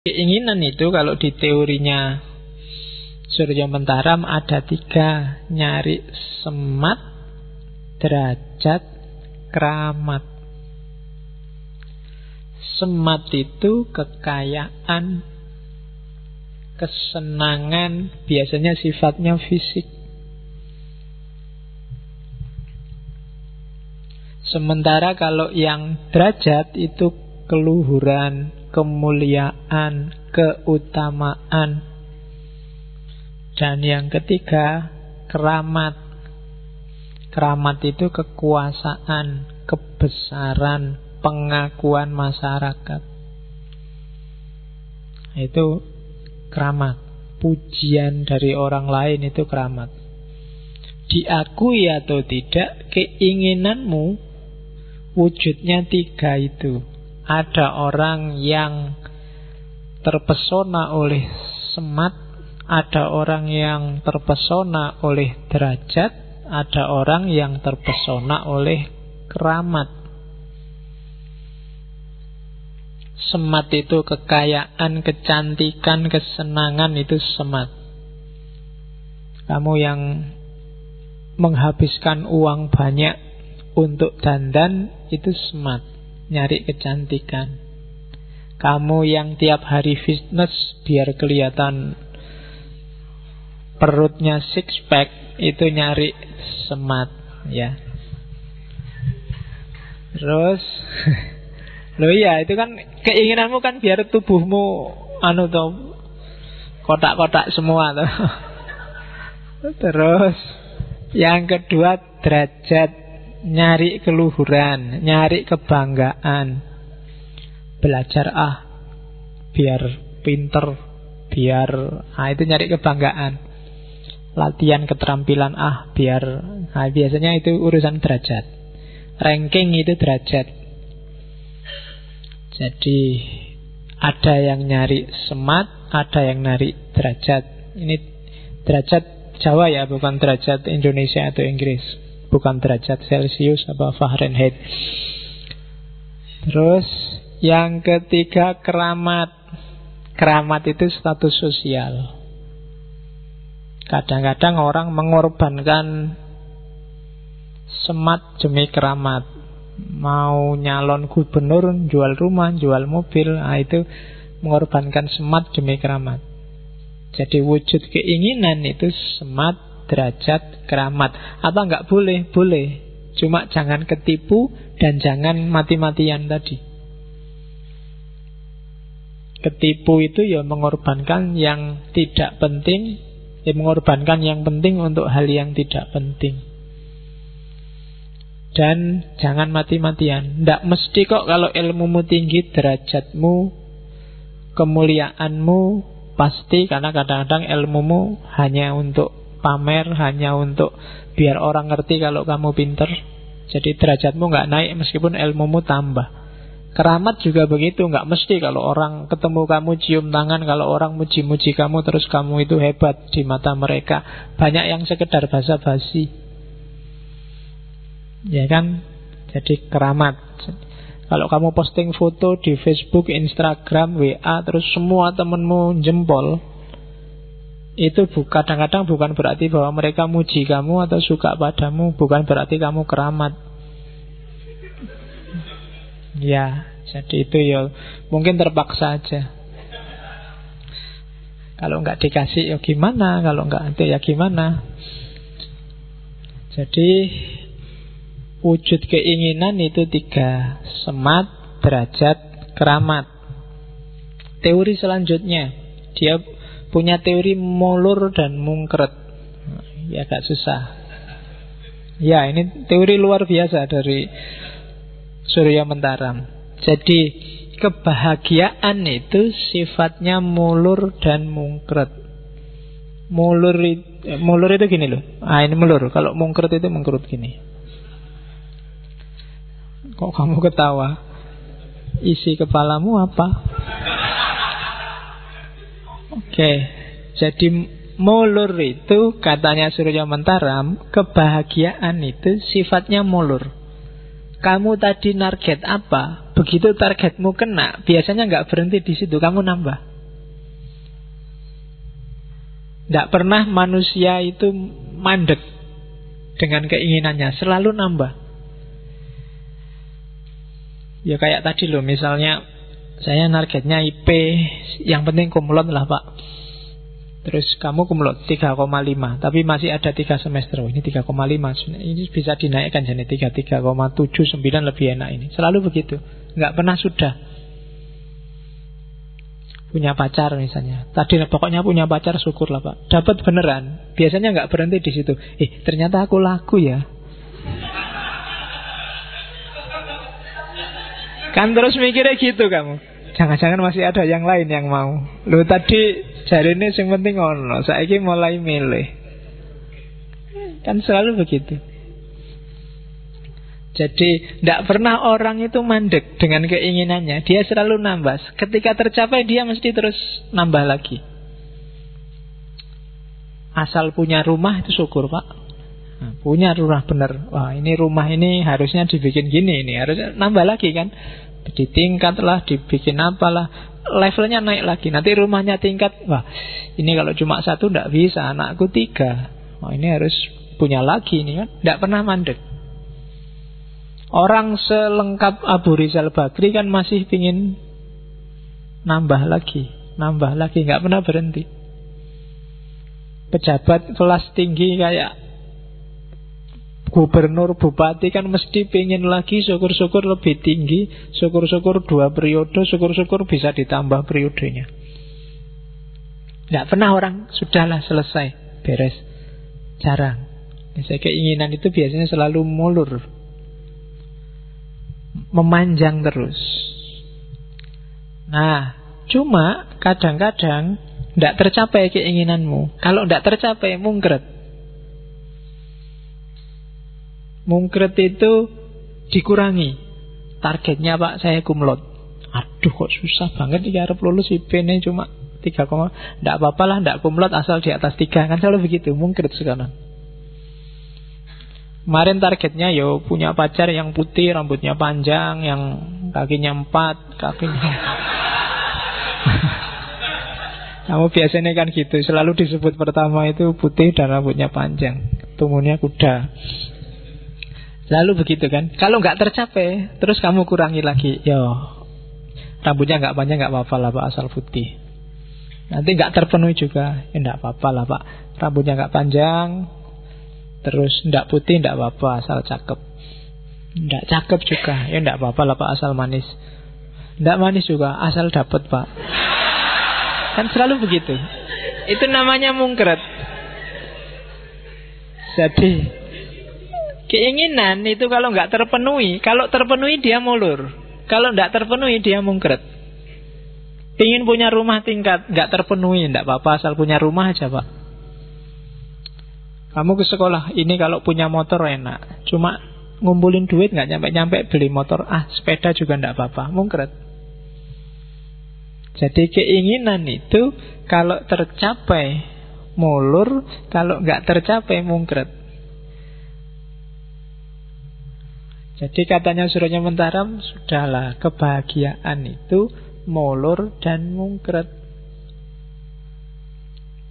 Keinginan itu kalau di teorinya Surya Mentaram ada 3. Nyari semat, derajat, keramat. Semat itu kekayaan, kesenangan, biasanya sifatnya fisik. Sementara kalau yang derajat itu keluhuran, kemuliaan, keutamaan. Dan yang ketiga, keramat. Keramat itu kekuasaan, kebesaran, pengakuan masyarakat. Itu keramat. Pujian dari orang lain itu keramat. Diakui atau tidak, keinginanmu wujudnya 3 itu. Ada orang yang terpesona oleh semat, ada orang yang terpesona oleh derajat, ada orang yang terpesona oleh keramat. Semat itu kekayaan, kecantikan, kesenangan, itu semat. Kamu yang menghabiskan uang banyak untuk dandan, itu semat, nyari kecantikan. Kamu yang tiap hari fitness biar kelihatan perutnya six pack, itu nyari semat, ya. Terus loh iya, itu kan keinginanmu kan biar tubuhmu kotak-kotak semua tuh. Terus yang kedua, derajat, nyari keluhuran, nyari kebanggaan. Belajar biar pinter, biar itu nyari kebanggaan. Latihan keterampilan biar biasanya itu urusan derajat. Ranking itu derajat. Jadi ada yang nyari semat, ada yang nyari derajat. Ini derajat Jawa ya, bukan derajat Indonesia atau Inggris, bukan derajat Celsius apa Fahrenheit. Terus yang ketiga, keramat. Keramat itu status sosial. Kadang-kadang orang mengorbankan semat demi keramat. Mau nyalon gubernur, jual rumah, jual mobil, itu mengorbankan semat demi keramat. Jadi wujud keinginan itu semat, derajat, keramat. Apa enggak boleh? Boleh. Cuma jangan ketipu dan jangan mati-matian tadi. Ketipu itu ya mengorbankan yang tidak penting, mengorbankan yang penting untuk hal yang tidak penting. Dan jangan mati-matian. Tidak mesti kok kalau ilmumu tinggi, derajatmu, kemuliaanmu pasti, karena kadang-kadang ilmumu hanya untuk pamer, hanya untuk biar orang ngerti kalau kamu pinter. Jadi derajatmu nggak naik meskipun ilmumu tambah. Keramat juga begitu, nggak mesti kalau orang ketemu kamu cium tangan, kalau orang muji-muji kamu terus kamu itu hebat di mata mereka. Banyak yang sekedar basa-basi, ya kan? Jadi keramat. Kalau kamu posting foto di Facebook, Instagram, WA, terus semua temenmu jempol, itu kadang-kadang bukan berarti bahwa mereka muji kamu atau suka padamu, bukan berarti kamu keramat. Ya, jadi itu ya mungkin terpaksa aja. Kalau nggak dikasih ya gimana, kalau nggak itu ya gimana. Jadi wujud keinginan itu 3: semat, derajat, keramat. Teori selanjutnya, dia punya teori molur dan mungkret. Ya agak susah. Ya, ini teori luar biasa dari Surya Mentaram. Jadi kebahagiaan itu sifatnya mulur dan mungkret. Mulur itu gini loh. Ini mulur. Kalau mungkret itu mengkerut gini. Kok kamu ketawa? Isi kepalamu apa? Oke. Jadi mulur itu katanya Surya Mentaram, kebahagiaan itu sifatnya mulur. Kamu tadi target apa? Begitu targetmu kena, biasanya nggak berhenti di situ, kamu nambah. Tidak pernah manusia itu mandek dengan keinginannya, selalu nambah. Ya kayak tadi loh, misalnya saya targetnya IP, yang penting kumlot lah Pak. Terus kamu kumlot 3,5, tapi masih ada 3 semester. Ini 3,5, ini bisa dinaikkan jadi 3,79 lebih enak ini. Selalu begitu, nggak pernah sudah. Punya pacar misalnya, tadi pokoknya punya pacar, syukur lah Pak, dapat beneran. Biasanya nggak berhenti di situ. Ternyata aku laku ya. Kan terus mikirnya gitu kamu. Jangan-jangan masih ada yang lain yang mau. Lu tadi jari ini yang penting ono, saiki mulai milih. Kan selalu begitu. Jadi tidak pernah orang itu mandek dengan keinginannya. Dia selalu nambah. Ketika tercapai dia mesti terus nambah lagi. Asal punya rumah itu syukur Pak. Nah, punya rumah benar. Wah ini rumah ini harusnya dibikin gini, ini harusnya nambah lagi kan. Ditingkat lah, dibikin apalah, levelnya naik lagi. Nanti rumahnya tingkat. Wah ini kalau cuma 1 tidak bisa, anakku 3. Wah ini harus punya lagi ini kan. Tidak pernah mandek. Orang selengkap Abu Rizal Bakri kan masih pingin nambah lagi, nggak pernah berhenti. Pejabat kelas tinggi kayak gubernur, bupati kan mesti pingin lagi, syukur-syukur lebih tinggi, syukur-syukur 2 periode, syukur-syukur bisa ditambah periodenya. Nggak pernah orang sudahlah selesai, beres, jarang. Misalnya keinginan itu biasanya selalu mulur, memanjang terus. Nah, cuma kadang-kadang tidak tercapai keinginanmu. Kalau tidak tercapai, mungkret. Mungkret itu dikurangi. Targetnya Pak, saya kumlot. Aduh kok susah banget nih harap lulus IP-nya cuma 3, tidak apa-apa lah, tidak kumlot asal di atas 3. Kan selalu begitu, mungkret sekarang. Kemarin targetnya punya pacar yang putih, rambutnya panjang, yang kakinya 4, kakinya. Kamu biasanya kan gitu, selalu disebut pertama itu putih dan rambutnya panjang, tumbuhnya kuda. Selalu begitu kan. Kalau nggak tercapai, terus kamu kurangi lagi. Rambutnya nggak panjang nggak apa-apa lah Pak, asal putih. Nanti nggak terpenuhi juga, nggak apa-apa lah Pak, rambutnya nggak panjang. Terus ndak putih ndak apa-apa, asal cakep. Ndak cakep juga, ndak apa-apa lah Pak, asal manis. Ndak manis juga, asal dapet Pak. Kan selalu begitu. Itu namanya mungkret. Jadi keinginan itu kalau nggak terpenuhi, kalau terpenuhi dia mulur, kalau ndak terpenuhi dia mungkret. Ingin punya rumah tingkat, nggak terpenuhi, ndak apa-apa, asal punya rumah aja Pak. Kamu ke sekolah, ini kalau punya motor enak, cuma ngumpulin duit nggak nyampe-nyampe beli motor, sepeda juga nggak apa-apa, mungkret. Jadi keinginan itu kalau tercapai mulur, kalau nggak tercapai mungkret. Jadi katanya Surya Mentaram, sudahlah, kebahagiaan itu mulur dan mungkret.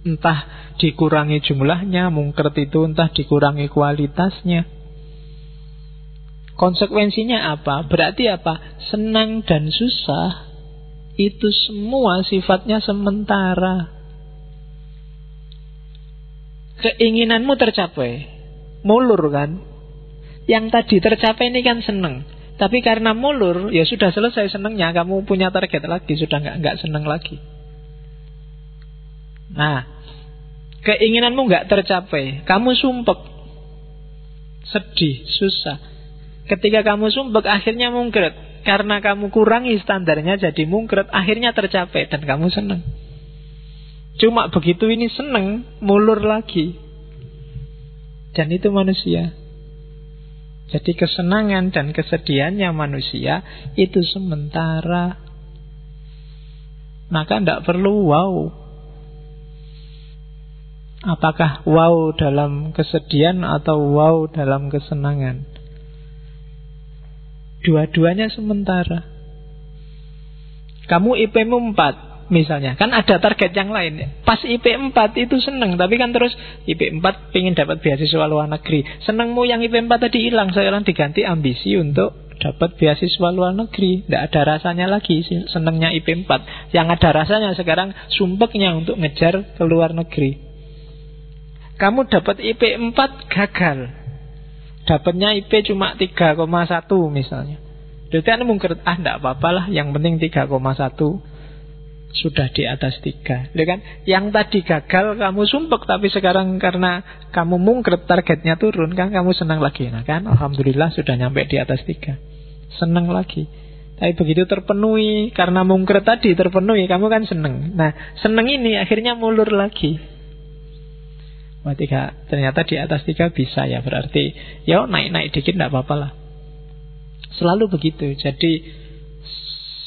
Entah dikurangi jumlahnya, mungkret itu entah dikurangi kualitasnya. Konsekuensinya apa? Berarti apa? Senang dan susah itu semua sifatnya sementara. Keinginanmu tercapai, mulur kan? Yang tadi tercapai ini kan senang. Tapi karena mulur, ya sudah selesai senangnya. Kamu punya target lagi, sudah nggak senang lagi. Nah, keinginanmu nggak tercapai, kamu sumpek, sedih, susah. Ketika kamu sumpek, akhirnya mungkret. Karena kamu kurangi standarnya, jadi mungkret. Akhirnya tercapai dan kamu senang. Cuma begitu ini senang, mulur lagi. Dan itu manusia. Jadi kesenangan dan kesedihannya manusia itu sementara. Maka tidak perlu wow. Apakah wow dalam kesedihan atau wow dalam kesenangan? Dua-duanya sementara. Kamu IP-mu 4, misalnya. Kan ada target yang lain. Pas IP 4 itu seneng, tapi kan terus IP 4 pengen dapat beasiswa luar negeri. Senengmu yang IP 4 tadi hilang, sekarang diganti ambisi untuk dapat beasiswa luar negeri. Tidak ada rasanya lagi senengnya IP 4. Yang ada rasanya sekarang sumpeknya untuk ngejar ke luar negeri. Kamu dapat IP 4 gagal, dapatnya IP cuma 3,1 misalnya. Jadi kan mungkin tidak apa-apa lah, yang penting 3,1 sudah di atas 3. Ya kan? Yang tadi gagal kamu sumpek, tapi sekarang karena kamu mungkret targetnya turun, kan kamu senang lagi. Nah kan, alhamdulillah sudah nyampe di atas 3. Senang lagi. Tapi begitu terpenuhi, karena mungkret tadi terpenuhi, kamu kan senang. Nah, senang ini akhirnya mulur lagi. Wah, 3, ternyata di atas 3 bisa ya, berarti ya naik-naik dikit tidak apa-apa lah. Selalu begitu. Jadi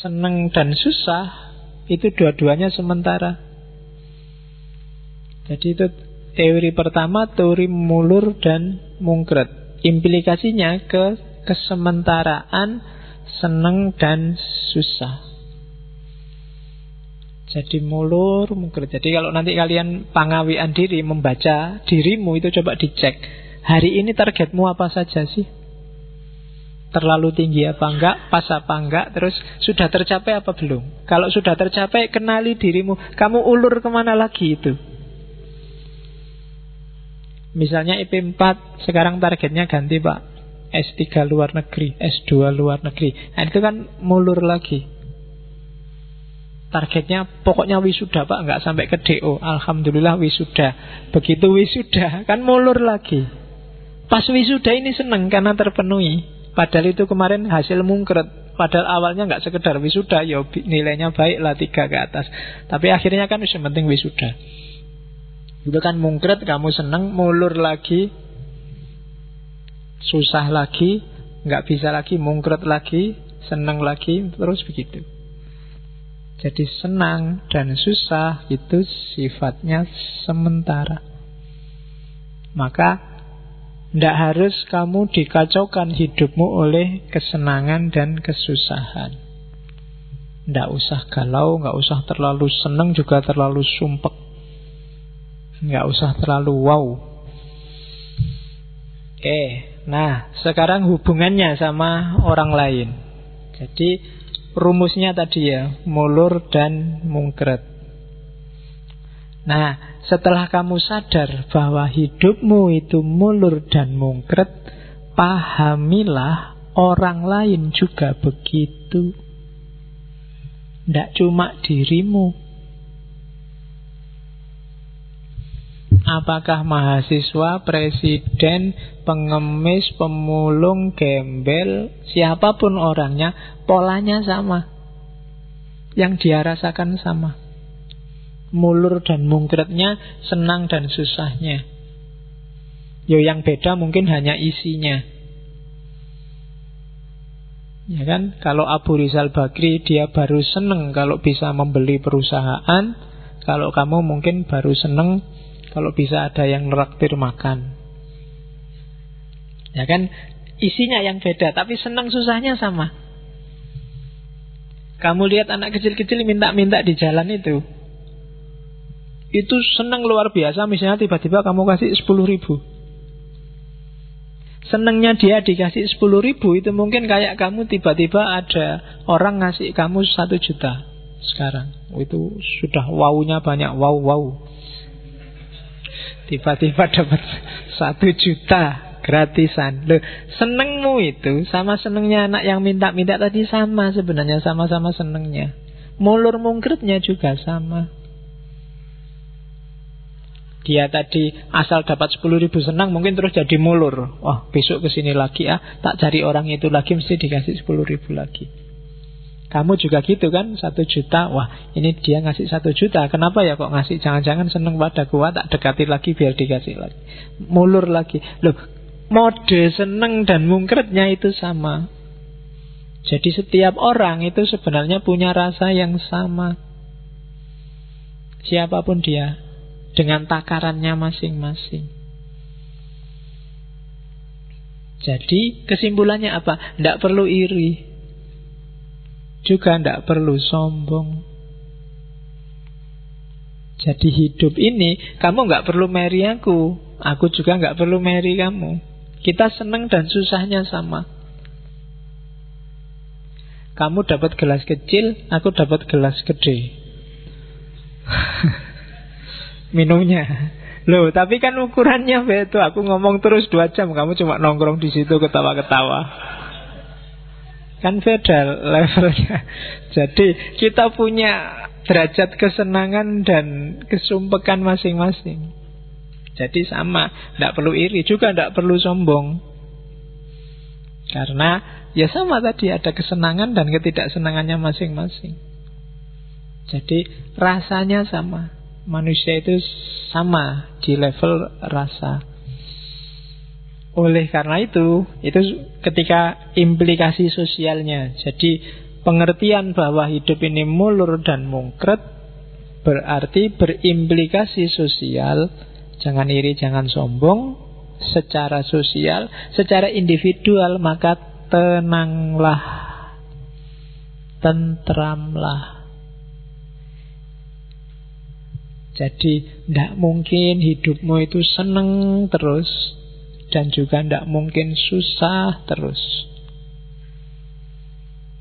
senang dan susah itu dua-duanya sementara. Jadi itu teori pertama, teori mulur dan mungkret. Implikasinya ke kesementaraan senang dan susah. Jadi mulur, mungkret. Jadi kalau nanti kalian pangawian diri, membaca dirimu itu coba dicek. Hari ini targetmu apa saja sih? Terlalu tinggi apa enggak, pas apa enggak, terus sudah tercapai apa belum. Kalau sudah tercapai, kenali dirimu. Kamu ulur kemana lagi itu. Misalnya IP 4, sekarang targetnya ganti Pak, S3 luar negeri, S2 luar negeri. Nah itu kan mulur lagi. Targetnya pokoknya wisuda Pak, enggak sampai ke DO. Alhamdulillah wisuda. Begitu wisuda, kan mulur lagi. Pas wisuda ini seneng karena terpenuhi. Padahal itu kemarin hasil mungkret. Padahal awalnya nggak sekedar wisuda, ya nilainya baik lah 3 ke atas. Tapi akhirnya kan yang penting wisuda. Itu kan mungkret, kamu seneng, mulur lagi, susah lagi, nggak bisa lagi, mungkret lagi, seneng lagi, terus begitu. Jadi senang dan susah itu sifatnya sementara. Maka tidak harus kamu dikacaukan hidupmu oleh kesenangan dan kesusahan. Tidak usah galau, nggak usah terlalu senang juga terlalu sumpek. Nggak usah terlalu wow. Nah sekarang hubungannya sama orang lain. Jadi rumusnya tadi ya, mulur dan mungkret. Nah, setelah kamu sadar bahwa hidupmu itu mulur dan mungkret, pahamilah orang lain juga begitu. Tidak cuma dirimu. Apakah mahasiswa, presiden, pengemis, pemulung, gembel, siapapun orangnya, polanya sama. Yang dia rasakan sama. Mulur dan mungkretnya, senang dan susahnya. Yang beda mungkin hanya isinya. Ya kan? Kalau Abu Rizal Bakri dia baru senang kalau bisa membeli perusahaan. Kalau kamu mungkin baru senang kalau bisa ada yang neraktir makan. Ya kan? Isinya yang beda, tapi senang susahnya sama. Kamu lihat anak kecil-kecil minta-minta di jalan itu senang luar biasa. Misalnya tiba-tiba kamu kasih 10.000. Senangnya dia dikasih 10.000 itu mungkin kayak kamu tiba-tiba ada orang ngasih kamu 1 juta sekarang. Itu sudah wow-nya banyak. Wow. Tiba-tiba dapat 1 juta gratisan. Loh, senengmu itu sama senengnya anak yang minta-minta tadi sama sebenarnya, sama-sama senengnya. Mulur mungkretnya juga sama. Dia tadi asal dapat 10.000 senang, mungkin terus jadi mulur. Wah, besok kesini lagi tak cari orang itu lagi, mesti dikasih 10.000 lagi. Kamu juga gitu kan, 1 juta. Wah, ini dia ngasih 1 juta. Kenapa ya kok ngasih? Jangan-jangan seneng padaku, tak dekati lagi biar dikasih lagi. Mulur lagi. Loh, mode seneng dan mungkretnya itu sama. Jadi setiap orang itu sebenarnya punya rasa yang sama. Siapapun dia, dengan takarannya masing-masing. Jadi kesimpulannya apa? Tidak perlu iri, juga tidak perlu sombong. Jadi hidup ini kamu nggak perlu marry aku juga nggak perlu marry kamu. Kita seneng dan susahnya sama. Kamu dapat gelas kecil, aku dapat gelas gede. Minumnya. Loh, tapi kan ukurannya beda. Aku ngomong terus 2 jam, kamu cuma nongkrong di situ ketawa-ketawa. Kan beda levelnya. Jadi kita punya derajat kesenangan dan kesumpekan masing-masing. Jadi sama, tidak perlu iri juga, tidak perlu sombong. Karena ya sama tadi, ada kesenangan dan ketidaksenangannya masing-masing. Jadi rasanya sama. Manusia itu sama di level rasa. Oleh karena itu ketika implikasi sosialnya. Jadi pengertian bahwa hidup ini mulur dan mungkret berarti berimplikasi sosial. Jangan iri, jangan sombong. Secara sosial, secara individual, maka tenanglah, tentramlah. Jadi tidak mungkin hidupmu itu seneng terus, dan juga tidak mungkin susah terus.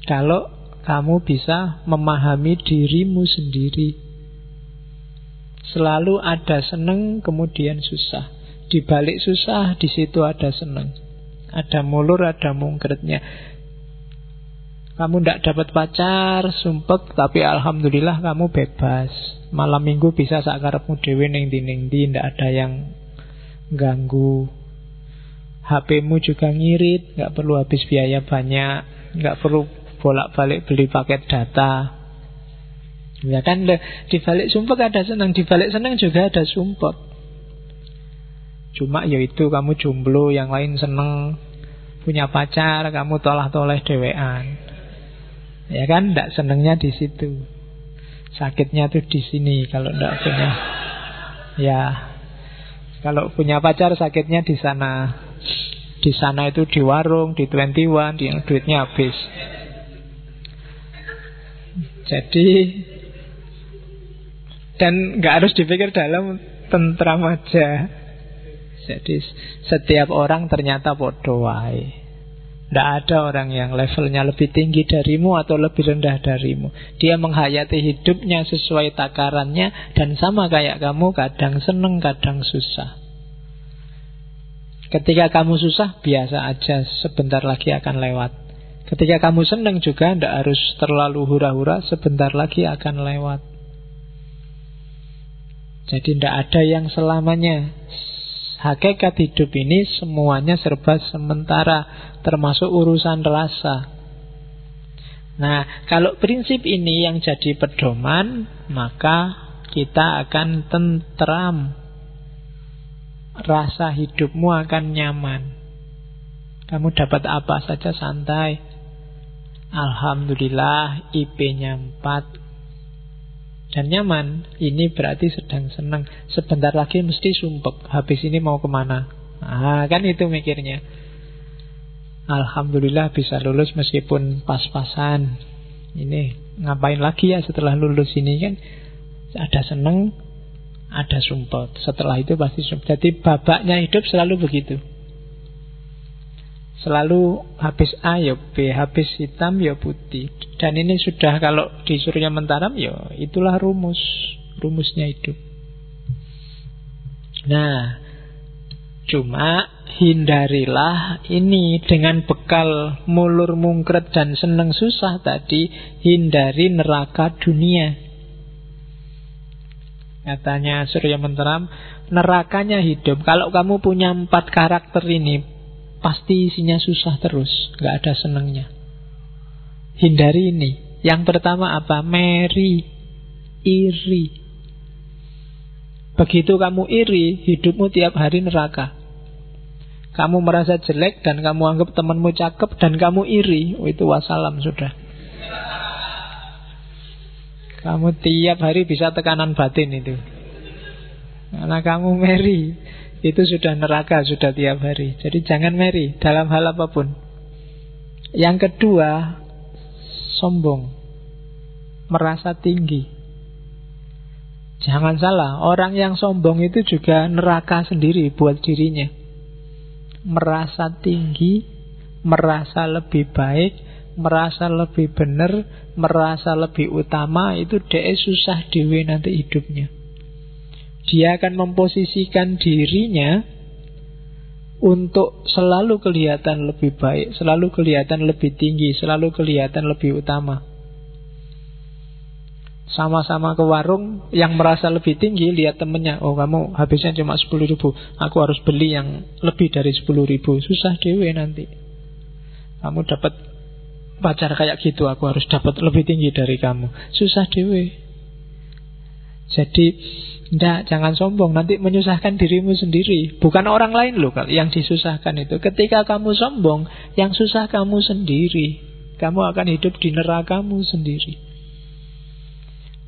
Kalau kamu bisa memahami dirimu sendiri, selalu ada seneng kemudian susah. Di balik susah, di situ ada seneng. Ada mulur, ada mungkretnya. Kamu tidak dapat pacar, sumpek, tapi alhamdulillah kamu bebas. Malam minggu bisa sakarepmu dhewe ning ndi, tidak ada yang ganggu. HP-mu juga ngirit, nggak perlu habis biaya banyak, nggak perlu bolak-balik beli paket data. Ya kan, di balik sumpek ada senang, di balik senang juga ada sumpek. Cuma yaitu kamu jomblo, yang lain seneng. Punya pacar, kamu tolah-toleh dewean. Ya kan, ndak senengnya di situ. Sakitnya tuh di sini kalau ndak punya. Ya, kalau punya pacar sakitnya di sana. Di sana itu di warung, di 21, yang duitnya habis. Jadi, dan nggak harus dipikir dalam, tentram aja. Jadi setiap orang ternyata podo wae. Tidak ada orang yang levelnya lebih tinggi darimu atau lebih rendah darimu. Dia menghayati hidupnya sesuai takarannya, dan sama kayak kamu, kadang seneng, kadang susah. Ketika kamu susah, biasa aja, sebentar lagi akan lewat. Ketika kamu seneng juga, tidak harus terlalu hura-hura, sebentar lagi akan lewat. Jadi tidak ada yang selamanya. Hakikat hidup ini semuanya serba sementara, termasuk urusan rasa. Nah, kalau prinsip ini yang jadi pedoman, maka kita akan tentram. Rasa hidupmu akan nyaman. Kamu dapat apa saja santai. Alhamdulillah, IP-nya 4 dan nyaman. Ini berarti sedang senang. Sebentar lagi mesti sumpek, habis ini mau kemana. Kan itu mikirnya. Alhamdulillah bisa lulus meskipun pas-pasan. Ini ngapain lagi ya setelah lulus ini kan. Ada senang, ada sumpek. Setelah itu pasti sumpek. Jadi babaknya hidup selalu begitu. Selalu habis A ya B, habis hitam ya putih. Dan ini sudah, kalau di Surya Mentaram ya itulah rumusnya hidup. Nah, cuma hindarilah ini dengan bekal mulur mungkret dan seneng susah tadi. Hindari neraka dunia. Katanya Surya Mentaram, nerakanya hidup. Kalau kamu punya 4 karakter ini, pasti isinya susah terus, gak ada senengnya. Hindari ini. Yang pertama apa? Meri, iri. Begitu kamu iri, hidupmu tiap hari neraka. Kamu merasa jelek dan kamu anggap temanmu cakep dan kamu iri, itu wassalam sudah. Kamu tiap hari bisa tekanan batin itu. Karena kamu meri, itu sudah neraka, sudah tiap hari. Jadi jangan meri dalam hal apapun. Yang kedua, sombong, merasa tinggi. Jangan salah, orang yang sombong itu juga neraka sendiri buat dirinya. Merasa tinggi, merasa lebih baik, merasa lebih benar, merasa lebih utama, itu dia susah dewe nanti hidupnya. Dia akan memposisikan dirinya untuk selalu kelihatan lebih baik, selalu kelihatan lebih tinggi, selalu kelihatan lebih utama. Sama-sama ke warung, yang merasa lebih tinggi lihat temennya, oh kamu habisnya cuma 10.000, aku harus beli yang lebih dari 10.000. Susah dewe nanti. Kamu dapat pacar kayak gitu, aku harus dapat lebih tinggi dari kamu. Susah dewe. Jadi jangan sombong, nanti menyusahkan dirimu sendiri. Bukan orang lain loh yang disusahkan itu. Ketika kamu sombong, yang susah kamu sendiri. Kamu akan hidup di nerakamu sendiri.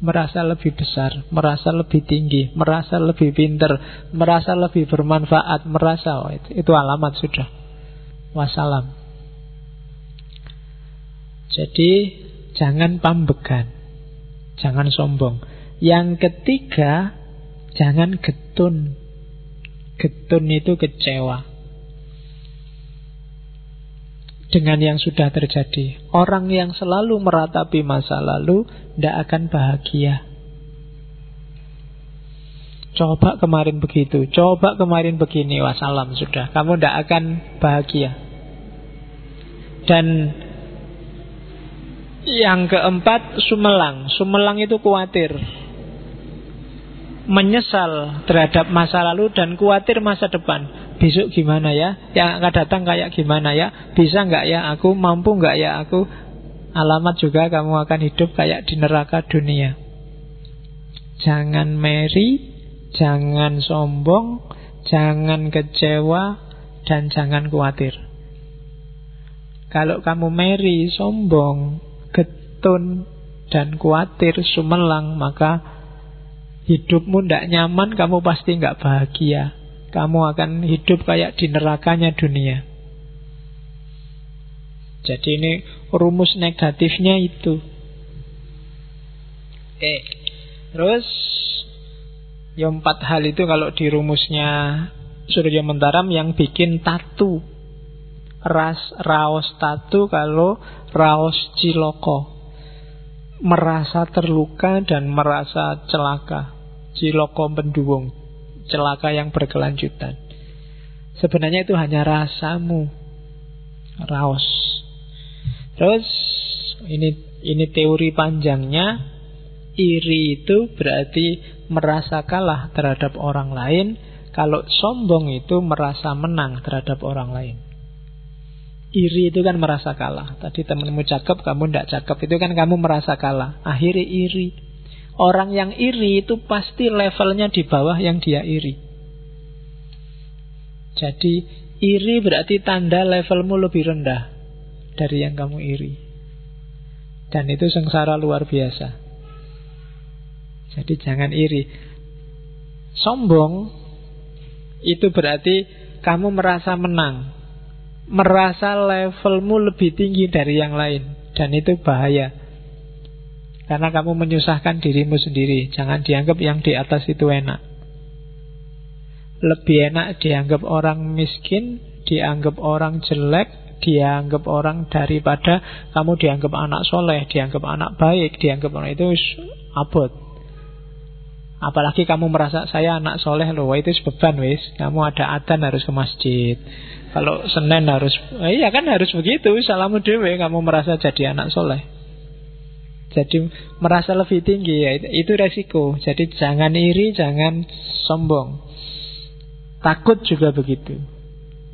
Merasa lebih besar, merasa lebih tinggi, merasa lebih pinter, merasa lebih bermanfaat, merasa itu alamat sudah. Wassalam. Jadi jangan pambegan, jangan sombong. Yang ketiga, jangan getun. Getun itu kecewa dengan yang sudah terjadi. Orang yang selalu meratapi masa lalu tidak akan bahagia. Coba kemarin begitu, coba kemarin begini, wassalam sudah. Kamu tidak akan bahagia. Dan yang keempat, sumelang. Sumelang itu khawatir, menyesal terhadap masa lalu dan khawatir masa depan. Besok gimana ya? Yang akan datang kayak gimana ya? Bisa nggak ya aku? Mampu nggak ya aku? Alamat juga kamu akan hidup kayak di neraka dunia. Jangan meri, jangan sombong, jangan kecewa, dan jangan khawatir. Kalau kamu meri, sombong, getun, dan khawatir, sumelang, maka hidupmu tidak nyaman, kamu pasti nggak bahagia. Kamu akan hidup kayak di nerakanya dunia. Jadi ini rumus negatifnya itu. Terus yang 4 hal itu kalau di rumusnya Surya Mentaram yang bikin tatu. Raos tatu kalau raos ciloko. Merasa terluka dan merasa celaka. Ciloko penduwung, celaka yang berkelanjutan. Sebenarnya itu hanya rasamu. Raos. Terus ini teori panjangnya. Iri itu berarti merasa kalah terhadap orang lain. Kalau sombong itu merasa menang terhadap orang lain. Iri itu kan merasa kalah. Tadi temanmu cakep, kamu tidak cakep, itu kan kamu merasa kalah. Akhirnya iri. Orang yang iri itu pasti levelnya di bawah yang dia iri. Jadi iri berarti tanda levelmu lebih rendah dari yang kamu iri. Dan itu sengsara luar biasa. Jadi jangan iri. Sombong itu berarti kamu merasa menang, merasa levelmu lebih tinggi dari yang lain. Dan itu bahaya, karena kamu menyusahkan dirimu sendiri. Jangan dianggap yang di atas itu enak. Lebih enak dianggap orang miskin, dianggap orang jelek, dianggap orang daripada kamu dianggap anak soleh, dianggap anak baik, dianggap orang itu abot. Apalagi kamu merasa saya anak soleh loh, itu beban wis. Kamu ada adzan harus ke masjid. Kalau Senin harus, iya kan harus begitu. Salamu dewe kamu merasa jadi anak soleh. Jadi merasa lebih tinggi ya, itu resiko. Jadi jangan iri, jangan sombong. Takut juga begitu.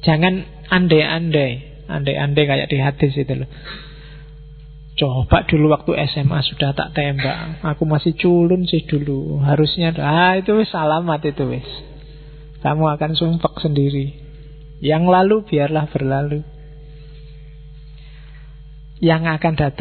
Jangan andai-andai. Andai-andai kayak di hadis itu loh. Coba dulu waktu SMA sudah tak tembak, aku masih culun sih dulu. Harusnya, itu wis alamat itu wis. Kamu akan sumpek sendiri. Yang lalu biarlah berlalu. Yang akan datang